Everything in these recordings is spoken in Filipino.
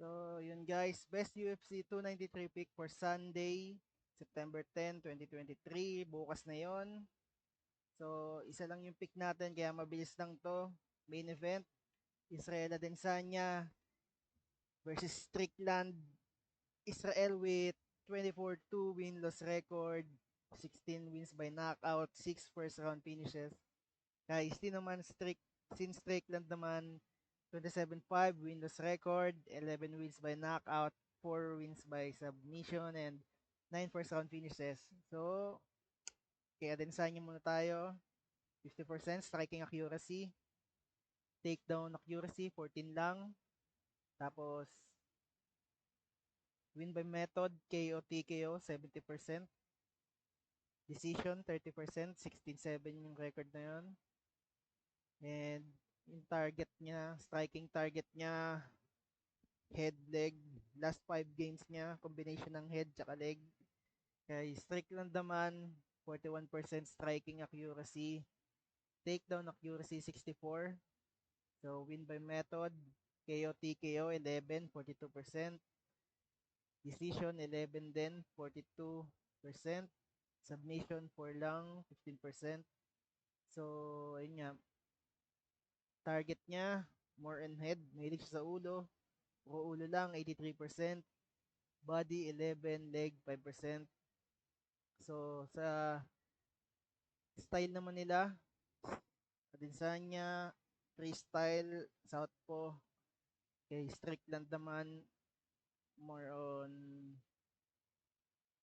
So, yun guys, best UFC 293 pick for Sunday, September 10, 2023. Bukas na yon. So, isa lang yung pick natin, kaya mabilis lang to. Main event, Israel Adesanya versus Strickland. Israel with 24-2 win-loss record, 16 wins by knockout, 6 first round finishes. Kay naman Strickland naman 27-5 win-loss record, 11 wins by knockout, 4 wins by submission, and 9 first round finishes. So, kaya din sa inyo muna tayo. 50% striking accuracy, takedown accuracy 14 lang. Tapos win by method, KO TKO 70%. Decision 30%, 16-7 yung record na yun. And yung target niya, striking target niya, head, leg. Last 5 games niya, combination ng head tsaka leg. Kay Strickland naman, 41% striking accuracy. Takedown accuracy, 64. So, win by method. KO, TKO, 11, 42%. Decision, 11 din, 42%. Submission, 4 lang, 15%. So, ayun nga. Target niya, more on head. Mahilig siya sa ulo. Puro ulo lang, 83%. Body, 11. Leg, 5%. So, sa style naman nila, Adesanya, freestyle, southpaw. Kay Strickland naman, more on,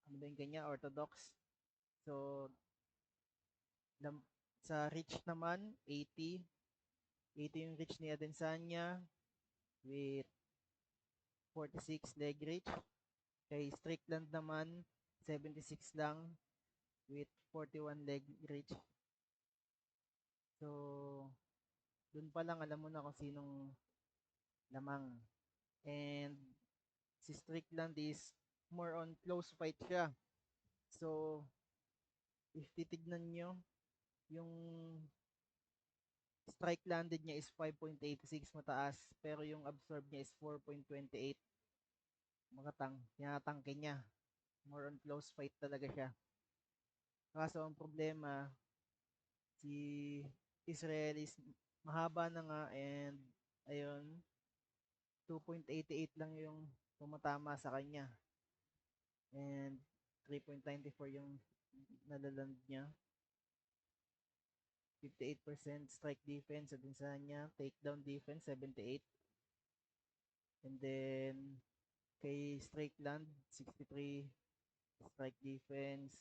ano ba yung kanya, orthodox. So, sa reach naman, 80. 80 yung reach ni Adesanya with 46 leg reach. Kay Strickland naman, 76 lang with 41 leg reach. So, dun pa lang alam mo na kung sinong lamang. And si Strickland is more on close fight siya. So, if titignan nyo, yung strike landed niya is 5.86 mataas, pero yung absorb niya is 4.28. Tinatangke niya. More on close fight talaga siya. Kaso ang problema, si Israel is mahaba na nga and ayun, 2.88 lang yung tumatama sa kanya. And 3.94 yung nalaland niya. 58% strike defense sa Adesanya, takedown defense 78. And then kay Strickland 63 strike defense,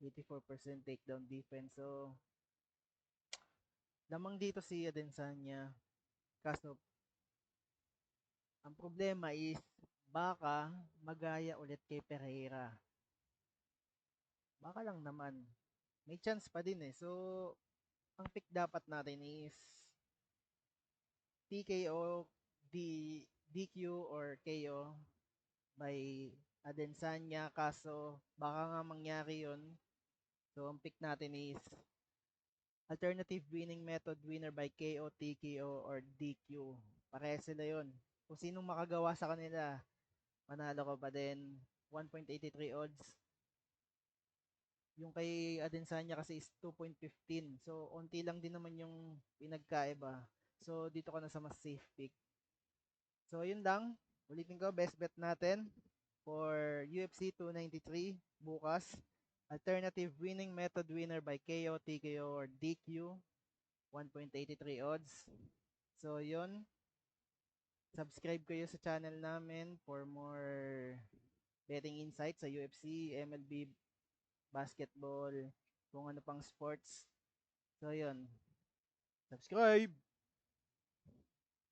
84% takedown defense. So lamang dito si Adesanya. Kaso ang problema is baka magaya ulit kay Pereira. Baka lang naman. May chance pa din eh. So ang pick dapat natin is TKO, DQ or KO by Adesanya. Kaso baka nga mangyari yun. So ang pick natin is alternative winning method, winner by KO, TKO or DQ. Parehas sila yun. Kung sinong makagawa sa kanila, manalo ka pa din. 1.83 odds. Yung kay Adesanya kasi is 2.15. So, onti lang din naman yung pinagkaiba. So, dito ka na sa mas safe pick. So, yun lang. Ulitin ko, best bet natin for UFC 293 bukas. Alternative winning method, winner by KO, TKO, or DQ. 1.83 odds. So, yun. Subscribe kayo sa channel namin for more betting insights sa UFC, MLB, basketball, kung ano pang sports. So, yun. Subscribe!